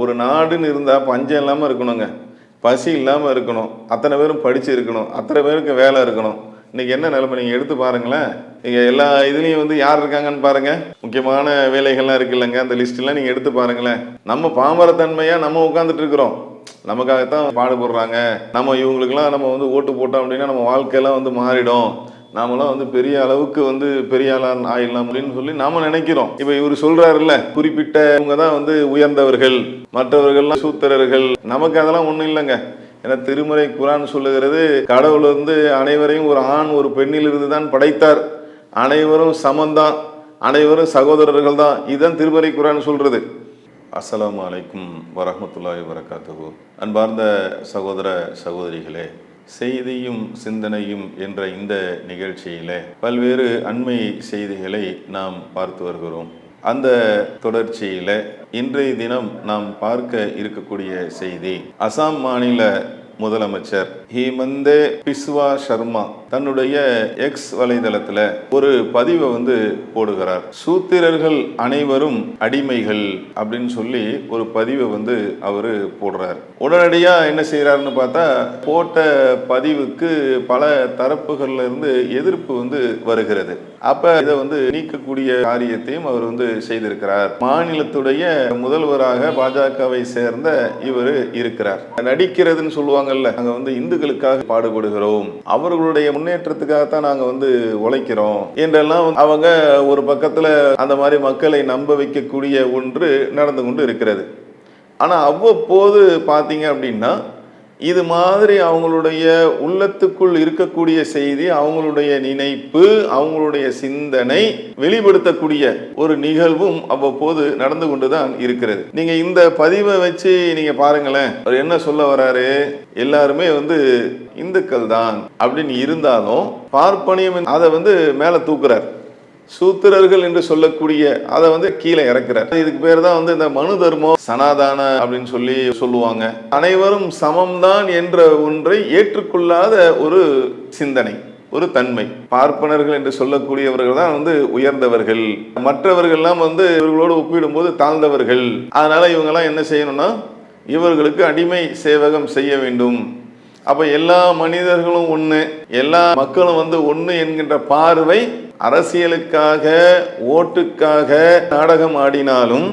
ஒரு நாடுன்னு இருந்தால் பஞ்சம் இல்லாமல் இருக்கணுங்க, பசி இல்லாமல் இருக்கணும், அத்தனை பேரும் படித்து இருக்கணும், அத்தனை பேருக்கு வேலை இருக்கணும். இன்றைக்கி என்ன நிலைமை நீங்கள் எடுத்து பாருங்களேன். நீங்கள் எல்லா இதுலேயும் வந்து யார் இருக்காங்கன்னு பாருங்கள். முக்கியமான வேலைகள்லாம் இருக்குல்லங்க, அந்த லிஸ்ட்டெல்லாம் நீங்கள் எடுத்து பாருங்களேன். நம்ம பாமரத்தன்மையாக நம்ம உட்காந்துட்டு இருக்கிறோம், நமக்காகத்தான் பாடுபடுறாங்க. நம்ம இவங்களுக்கெல்லாம் நம்ம வந்து ஓட்டு போட்டோம் அப்படின்னா நம்ம வாழ்க்கையெல்லாம் வந்து மாறிடும், நாமெல்லாம் வந்து பெரிய அளவுக்கு வந்து பெரிய ஆளான் ஆயிடலாம் அப்படின்னு சொல்லி நாம நினைக்கிறோம். இப்ப இவர் சொல்றாருல்ல, குறிப்பிட்டவங்க தான் வந்து உயர்ந்தவர்கள், மற்றவர்கள்லாம் சூத்திரர்கள். நமக்கு அதெல்லாம் ஒண்ணும் இல்லைங்க. ஏன்னா திருமறை குர்ஆன் சொல்லுகிறது, கடவுள் வந்து அனைவரையும் ஒரு ஆண் ஒரு பெண்ணிலிருந்து தான் படைத்தார், அனைவரும் சமந்தான், அனைவரும் சகோதரர்கள் தான். இதுதான் திருமறை குர்ஆன் சொல்றது. அஸ்ஸலாமு அலைக்கும் வரஹ்மத்துல்லாஹி வபரகாத்துஹு. அன்பார்ந்த சகோதர சகோதரிகளே, செய்தியும் சிந்தனையும் என்ற இந்த நிகழ்ச்சியில பல்வேறு அண்மை செய்திகளை நாம் பார்த்து வருகிறோம். அந்த தொடர்ச்சியில இன்றைய தினம் நாம் பார்க்க இருக்கக்கூடிய செய்தி, அசாம் மாநில முதலமைச்சர் ஹிமந்த பிஸ்வா சர்மா தன்னுடைய எக்ஸ் வலைதளத்துல ஒரு பதிவை வந்து போடுகிறார். சூத்திரர்கள் அனைவரும் அடிமைகள் அப்படின்னு சொல்லி ஒரு பதிவை வந்து அவரு போடுறார். உடனடியா என்ன செய்யறாருன்னு பார்த்தா, போட்ட பதிவுக்கு பல தரப்புகள்ல இருந்து எதிர்ப்பு வந்து வருகிறது. அப்ப இதை வந்து நீக்கக்கூடிய காரியத்தையும் அவர் வந்து செய்திருக்கிறார். மாநிலத்துடைய முதல்வராக பாஜகவை சேர்ந்த இவர் இருக்கிறார். நடிக்கிறதுன்னு சொல்லுவாங்கல்ல, நாங்க வந்து இந்துக்களுக்காக பாடுபடுகிறோம், அவர்களுடைய முன்னேற்றத்துக்காகத்தான் நாங்க வந்து உழைக்கிறோம் என்றெல்லாம் அவங்க ஒரு பக்கத்துல அந்த மாதிரி மக்களை நம்ப வைக்கக்கூடிய ஒன்று நடந்து கொண்டு இருக்கிறது. ஆனா அவ்வப்போது பாத்தீங்க அப்படின்னா இது மாதிரி அவங்களுடைய உள்ளத்துக்குள் இருக்கக்கூடிய செய்தி, அவங்களுடைய நினைப்பு, அவங்களுடைய சிந்தனை வெளிப்படுத்தக்கூடிய ஒரு நிகழ்வும் அவ்வப்போது நடந்து கொண்டுதான் இருக்கிறது. நீங்க இந்த பதிவை வச்சு நீங்க பாருங்களேன், அவர் என்ன சொல்ல வராரு, எல்லாருமே வந்து இந்துக்கள் தான் அப்படின்னு இருந்தாலும் பார்ப்பனியம் அதை வந்து மேல தூக்குறார். சூத்திரர்கள் என்று சொல்லக்கூடிய அதை வந்து கீழே இறக்குறார். இதுக்கு பேர் தான் வந்து இந்த மனு தர்மம் சனாதான அப்படின்னு சொல்லி சொல்லுவாங்க. அனைவரும் சமம்தான் என்ற ஒன்றை ஏற்றுக்கொள்ளாத ஒரு சிந்தனை, ஒரு தன்மை. பார்ப்பனர்கள் என்று சொல்லக்கூடியவர்கள் தான் வந்து உயர்ந்தவர்கள், மற்றவர்கள்லாம் வந்து இவர்களோடு ஒப்பிடும்போது தாழ்ந்தவர்கள். அதனால இவங்கெல்லாம் என்ன செய்யணும்னா இவர்களுக்கு அடிமை சேவகம் செய்ய வேண்டும். அப்ப எல்லா மனிதர்களும் ஒண்ணு, எல்லா மக்களும் வந்து ஒண்ணு என்கின்ற பார்வை அரசியலுக்காக ஓட்டுக்காக நாடகம் ஆடினாலும்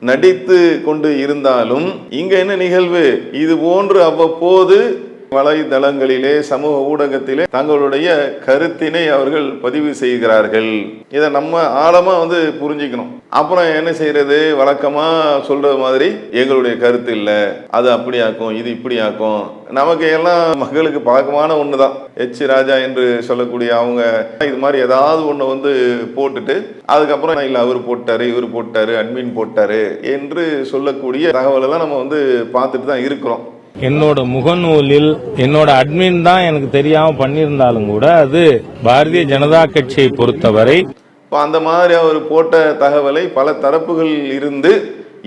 நடித்து கொண்டு இருந்தாலும் இங்க என்ன நிகழ்வு, இது போன்று அவ்வப்போது வலைதளங்களிலே சமூக ஊடகத்திலே தங்களுடைய கருத்தினை அவர்கள் பதிவு செய்கிறார்கள். இதை நம்ம ஆழமா வந்து புரிஞ்சுக்கணும். அப்புறம் என்ன செய்யறது, வழக்கமா சொல்றது மாதிரி எங்களுடைய கருத்து இல்லை, அது அப்படியாக்கும், இது இப்படியாக்கும். நமக்கு எல்லாம் மக்களுக்கு பழக்கமான ஒண்ணுதான். எச் ராஜா என்று சொல்லக்கூடிய அவங்க இது மாதிரி ஏதாவது ஒண்ணு வந்து போட்டுட்டு அதுக்கப்புறம் இல்ல அவர் போட்டாரு, இவர் போட்டாரு, அட்மின் போட்டாரு என்று சொல்லக்கூடிய தகவல் எல்லாம் நம்ம வந்து பார்த்துட்டு தான் இருக்கிறோம். என்னோட முகநூலில் என்னோட அட்மின் தான் எனக்கு தெரியாம பண்ணியிருந்தாலும் கூட அது பாரதிய ஜனதா கட்சியை பொறுத்தவரை அந்த மாதிரி அவர் போட்ட தகவலை பல தரப்புகள் இருந்து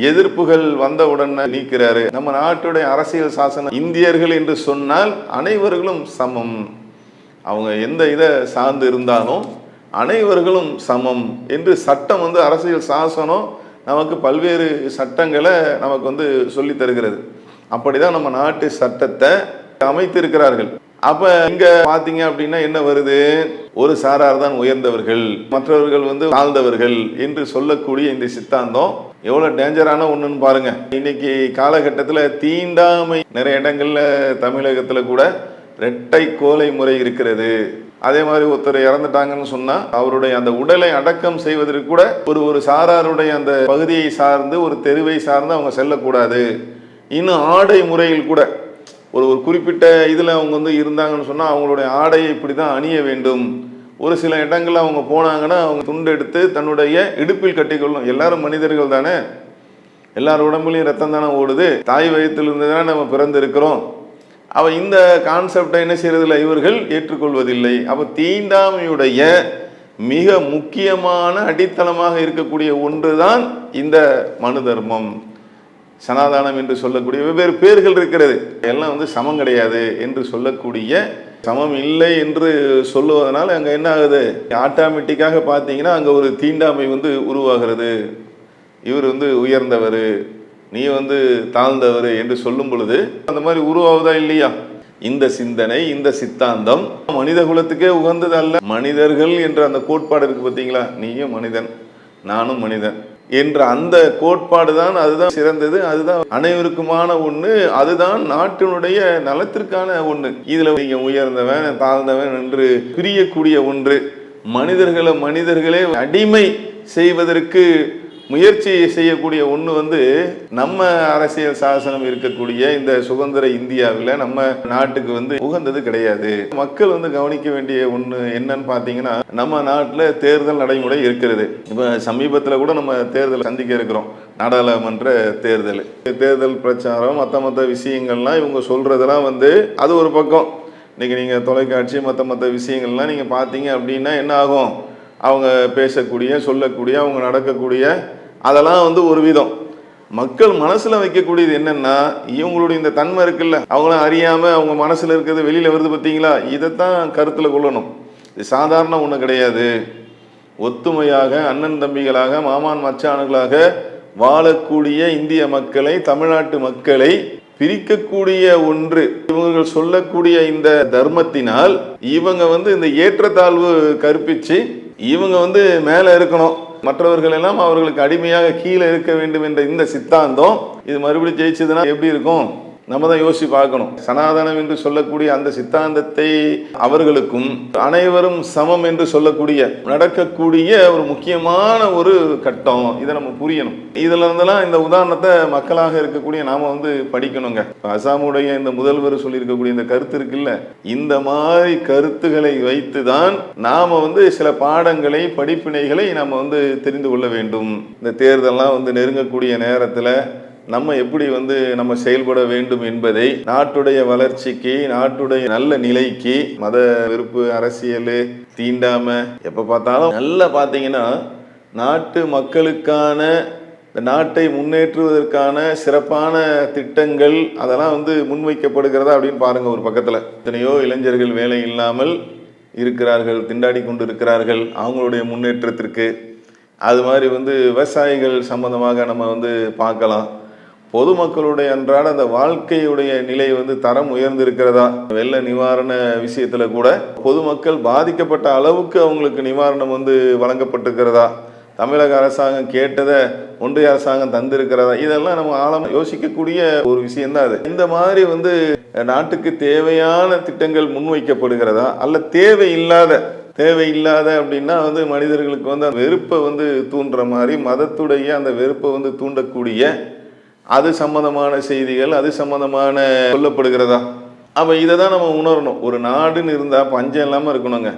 எதிர்ப்புகள் வந்தவுடன் நீக்கிறாரு. நம்ம நாட்டுடைய அரசியல் சாசனம், இந்தியர்கள் என்று சொன்னால் அனைவர்களும் சமம், அவங்க எந்த இதை சார்ந்து இருந்தாலும் அனைவர்களும் சமம் என்று சட்டம் வந்து அரசியல் சாசனம் நமக்கு பல்வேறு சட்டங்களை நமக்கு வந்து சொல்லி தருகிறது. அப்படிதான் நம்ம நாட்டு சட்டத்தை அமைத்திருக்கிறார்கள். அப்ப இங்க பாத்தீங்க அப்படின்னா என்ன வருது, ஒரு சாரார் தான் உயர்ந்தவர்கள், மற்றவர்கள் வந்து தாழ்ந்தவர்கள் என்று சொல்லக்கூடிய இந்த சித்தாந்தம் எவ்வளவு டேஞ்சரான ஒண்ணுன்னு பாருங்க. இன்னைக்கு காலகட்டத்தில் தீண்டாமை நிறைய இடங்கள்ல, தமிழகத்துல கூட இரட்டை கோலை முறை இருக்கிறது. அதே மாதிரி ஒருத்தர் இறந்துட்டாங்கன்னு சொன்னா அவருடைய அந்த உடலை அடக்கம் செய்வதற்கு கூட ஒரு சாராருடைய அந்த பகுதியை சார்ந்து, ஒரு தெருவை சார்ந்து அவங்க செல்லக்கூடாது. இன்னும் ஆடை முறையில் கூட ஒரு குறிப்பிட்ட இதில் அவங்க வந்து இருந்தாங்கன்னு சொன்னால் அவங்களுடைய ஆடையை இப்படி தான் அணிய வேண்டும். ஒரு சில இடங்களில் அவங்க போனாங்கன்னா அவங்க துண்டு எடுத்து தன்னுடைய இடுப்பில் கட்டிக்கொள்ளும். எல்லாரும் மனிதர்கள் தானே, எல்லார் உடம்புலையும் ரத்தம் தானே ஓடுது, தாய் வயிற்றிலிருந்து தானே நம்ம பிறந்திருக்கிறோம். அவ இந்த கான்செப்டை என்ன செய்யறதில்லை, இவர்கள் ஏற்றுக்கொள்வதில்லை. அப்போ தீண்டாமையுடைய மிக முக்கியமான அடித்தளமாக இருக்கக்கூடிய ஒன்று தான் இந்த மனு தர்மம், சனாதானம் என்று சொல்லக்கூடிய வெவ்வேறு பேர்கள் இருக்கிறது. எல்லாம் வந்து சமம் கிடையாது என்று சொல்லக்கூடிய, சமம் இல்லை என்று சொல்லுவதனால அங்கே என்ன ஆகுது, ஆட்டோமேட்டிக்காக பார்த்தீங்கன்னா அங்கே ஒரு தீண்டாமை வந்து உருவாகிறது. இவர் வந்து உயர்ந்தவர், நீ வந்து தாழ்ந்தவர் என்று சொல்லும் பொழுது அந்த மாதிரி உருவாவதா இல்லையா? இந்த சிந்தனை, இந்த சித்தாந்தம் மனித குலத்துக்கே உகந்தது அல்ல. மனிதர்கள் என்ற அந்த கோட்பாடு இருக்கு பார்த்தீங்களா, நீயும் மனிதன் நானும் மனிதன் என்ற அந்த கோட்பாடு தான், அதுதான் சிறந்தது, அதுதான் அனைவருக்குமான ஒன்று, அதுதான் நாட்டினுடைய நலத்திற்கான ஒன்று. இதுல நீங்க உயர்ந்தவன் தாழ்ந்தவன் என்று பிரியக்கூடிய ஒன்று, மனிதர்களே அடிமை செய்வதற்கு முயற்சி செய்யக்கூடிய ஒன்று வந்து நம்ம அரசியல் சாசனம் இருக்கக்கூடிய இந்த சுதந்திர இந்தியாவில் நம்ம நாட்டுக்கு வந்து உகந்தது கிடையாது. மக்கள் வந்து கவனிக்க வேண்டிய ஒன்று என்னன்னு பார்த்தீங்கன்னா, நம்ம நாட்டில் தேர்தல் நடைமுறை இருக்கிறது. இப்போ சமீபத்தில் கூட நம்ம தேர்தல் சந்திக்க இருக்கிறோம், நாடாளுமன்ற தேர்தல். தேர்தல் பிரச்சாரம் மற்ற விஷயங்கள்லாம் இவங்க சொல்றதெல்லாம் வந்து அது ஒரு பக்கம். இன்னைக்கு நீங்கள் தொலைக்காட்சி மற்ற விஷயங்கள்லாம் நீங்கள் பார்த்தீங்க அப்படின்னா என்ன ஆகும், அவங்க பேசக்கூடிய சொல்லக்கூடிய அவங்க நடக்கக்கூடிய அதெல்லாம் வந்து ஒரு விதம். மக்கள் மனசுல வைக்கக்கூடியது என்னன்னா, இவங்களுடைய இந்த தன்மை இருக்குல்ல, அவங்களாம் அறியாம அவங்க மனசுல இருக்கிறது வெளியில வருது பார்த்தீங்களா, இதைத்தான் கருத்துல கொள்ளணும். இது சாதாரண ஒண்ணு கிடையாது. ஒத்துமையாக அண்ணன் தம்பிகளாக மாமான் மச்சான்களாக வாழக்கூடிய இந்திய மக்களை, தமிழ்நாட்டு மக்களை பிரிக்கக்கூடிய ஒன்று. இவங்க சொல்லக்கூடிய இந்த தர்மத்தினால் இவங்க வந்து இந்த ஏற்றத்தாழ்வு கற்பிச்சு இவங்க வந்து மேல இருக்கணும், மற்றவர்கள் எல்லாம் அவர்களுக்கு அடிமையாக கீழே இருக்க வேண்டும் என்ற இந்த சித்தாந்தம் இது மறுபடியும் ஜெயிச்சதுன்னா எப்படி இருக்கும்? நம்ம தான் யோசிச்சு பார்க்கணும். சனாதனம் என்று சொல்லக்கூடிய அந்த சித்தாந்தத்தை அவர்களுக்கும் அனைவரும் சமம் என்று சொல்லக்கூடிய நடக்கக்கூடிய ஒரு முக்கியமான ஒரு கட்டம். இதை நம்ம புரியணும். இதுல இருந்தெல்லாம் இந்த உதாரணத்தை மக்களாக இருக்கக்கூடிய நாம வந்து படிக்கணுங்க. அசாமுடைய இந்த முதல்வர் சொல்லியிருக்கக்கூடிய இந்த கருத்து இருக்குல்ல, இந்த மாதிரி கருத்துக்களை வைத்துதான் நாம வந்து சில பாடங்களை படிப்பினைகளை நாம வந்து தெரிந்து கொள்ள வேண்டும். இந்த தேர்தல்லாம் வந்து நெருங்கக்கூடிய நேரத்துல நம்ம எப்படி வந்து நம்ம செயல்பட வேண்டும் என்பதை நாட்டுடைய வளர்ச்சிக்கு, நாட்டுடைய நல்ல நிலைக்கு, மத வெறுப்பு அரசியல் தீண்டாம எப்ப பார்த்தாலும் நல்லா பார்த்தீங்கன்னா நாட்டு மக்களுக்கான இந்த நாட்டை முன்னேற்றுவதற்கான சிறப்பான திட்டங்கள் அதெல்லாம் வந்து முன்வைக்கப்படுகிறதா அப்படின்னு பாருங்க. ஒரு பக்கத்தில் எத்தனையோ இளைஞர்கள் வேலை இல்லாமல் இருக்கிறார்கள், திண்டாடி கொண்டு இருக்கிறார்கள் அவங்களுடைய முன்னேற்றத்திற்கு. அது மாதிரி வந்து விவசாயிகள் சம்பந்தமாக நம்ம வந்து பார்க்கலாம். பொதுமக்களுடைய அன்றாட அந்த வாழ்க்கையுடைய நிலை வந்து தரம் உயர்ந்திருக்கிறதா? வெள்ள நிவாரண விஷயத்துல கூட பொதுமக்கள் பாதிக்கப்பட்ட அளவுக்கு அவங்களுக்கு நிவாரணம் வந்து வழங்கப்பட்டிருக்கிறதா? தமிழக அரசாங்கம் கேட்டதை ஒன்றிய அரசாங்கம் தந்திருக்கிறதா? இதெல்லாம் நம்ம ஆழமா யோசிக்கக்கூடிய ஒரு விஷயம்தான் அது. இந்த மாதிரி வந்து நாட்டுக்கு தேவையான திட்டங்கள் முன்வைக்கப்படுகிறதா, அல்ல தேவையில்லாத அப்படின்னா வந்து மனிதர்களுக்கு வந்து அந்த வெறுப்பை வந்து தூண்டுற மாதிரி, மதத்துடைய அந்த வெறுப்பை வந்து தூண்டக்கூடிய அது சம்பந்தமான செய்திகள், அது சம்பந்தமான சொல்லப்படுகிறதா? அப்போ இதை தான் நம்ம உணரணும். ஒரு நாடுன்னு இருந்தால் பஞ்சம் இல்லாமல் இருக்கணுங்க,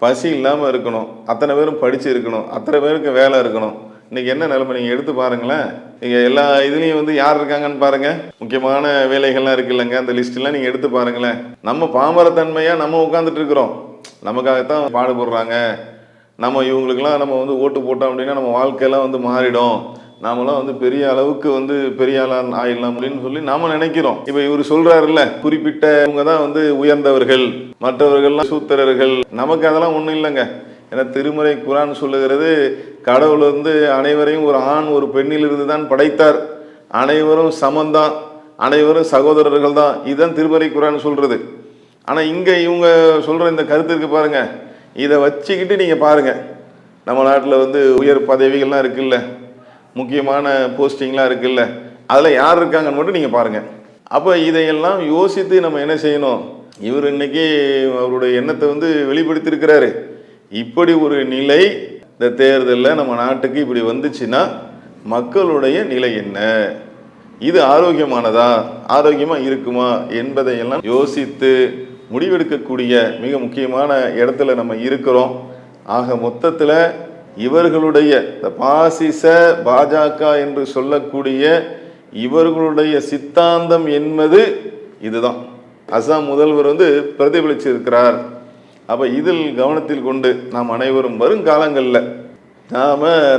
பசி இல்லாமல் இருக்கணும், அத்தனை பேரும் படித்து இருக்கணும், அத்தனை பேருக்கு வேலை இருக்கணும். இன்னைக்கு என்ன நிலைமை நீங்கள் எடுத்து பாருங்களேன். நீங்கள் எல்லா இதுலேயும் வந்து யார் இருக்காங்கன்னு பாருங்க, முக்கியமான வேலைகள்லாம் இருக்கு இல்லைங்க, அந்த லிஸ்ட்லாம் நீங்கள் எடுத்து பாருங்களேன். நம்ம பாமரத்தன்மையாக நம்ம உட்காந்துட்டு இருக்கிறோம், நமக்காகத்தான் பாடுபடுறாங்க. நம்ம இவங்களுக்கெல்லாம் நம்ம வந்து ஓட்டு போட்டோம் அப்படின்னா நம்ம வாழ்க்கையெல்லாம் வந்து மாறிடும், நாமெல்லாம் வந்து பெரிய அளவுக்கு வந்து பெரிய ஆளான் ஆயிடலாம் அப்படின்னு சொல்லி நாம நினைக்கிறோம். இப்ப இவர் சொல்றாருல்ல, குறிப்பிட்டவங்க தான் வந்து உயர்ந்தவர்கள், மற்றவர்கள்லாம் சூத்திரர்கள். நமக்கு அதெல்லாம் ஒண்ணும் இல்லைங்க. ஏன்னா திருமறை குரான் சொல்லுகிறது, கடவுள் வந்து அனைவரையும் ஒரு ஆண் ஒரு பெண்ணிலிருந்து தான் படைத்தார், அனைவரும் சமந்தான், அனைவரும் சகோதரர்கள் தான். இதுதான் திருமறை குரான் சொல்றது. ஆனா இங்க இவங்க சொல்ற இந்த கருத்துக்கு பாருங்க, இதை வச்சுக்கிட்டு நீங்க பாருங்க, நம்ம நாட்டில் வந்து உயர் பதவிகள்லாம் இருக்குல்ல, முக்கியமான போஸ்டிங்லாம் இருக்குல்ல, அதில் யார் இருக்காங்கன்னு மட்டும் நீங்கள் பாருங்கள். அப்போ இதையெல்லாம் யோசித்து நம்ம என்ன செய்யணும்? இவர் இன்னைக்கு அவருடைய எண்ணத்தை வந்து வெளிப்படுத்தியிருக்கிறாரு. இப்படி ஒரு நிலை இந்த தேர்தலில் நம்ம நாட்டுக்கு இப்படி வந்துச்சுன்னா மக்களுடைய நிலை என்ன? இது ஆரோக்கியமானதா, ஆரோக்கியமாக இருக்குமா என்பதையெல்லாம் யோசித்து முடிவெடுக்கக்கூடிய மிக முக்கியமான இடத்துல நம்ம இருக்கிறோம். ஆக மொத்தத்தில் இவர்களுடைய இந்த பாசிச பாஜக என்று சொல்லக்கூடிய இவர்களுடைய சித்தாந்தம் என்பது இதுதான். அசாம் முதல்வர் வந்து பிரதிபலிச்சிருக்கிறார். அப்ப இதில் கவனத்தில் கொண்டு நாம் அனைவரும் வருங்காலங்களில்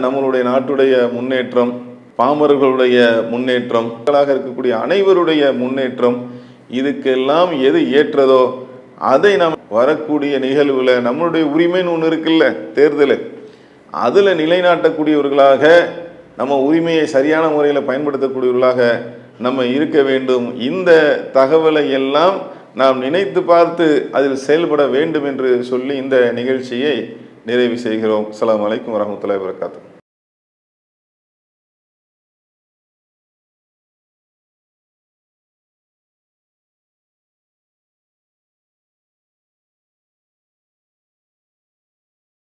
நம்மளுடைய நாட்டுடைய முன்னேற்றம், பாமர்களுடைய முன்னேற்றம், இருக்கக்கூடிய அனைவருடைய முன்னேற்றம், இதுக்கெல்லாம் எது ஏற்றதோ அதை நாம் வரக்கூடிய நிகழ்வுல நம்மளுடைய உரிமைன்னு ஒன்று இருக்குல்ல, தேர்தல், அதில் நிலைநாட்டக்கூடியவர்களாக நம்ம உரிமையை சரியான முறையில் பயன்படுத்தக்கூடியவர்களாக நம்ம இருக்க வேண்டும். இந்த தகவலை எல்லாம் நாம் நினைத்து பார்த்து அதில் செயல்பட வேண்டும் என்று சொல்லி இந்த நிகழ்ச்சியை நிறைவு செய்கிறோம். அஸ்ஸலாமு அலைக்கும் வரஹ்மத்துல்லாஹி வபரகாத்துஹு.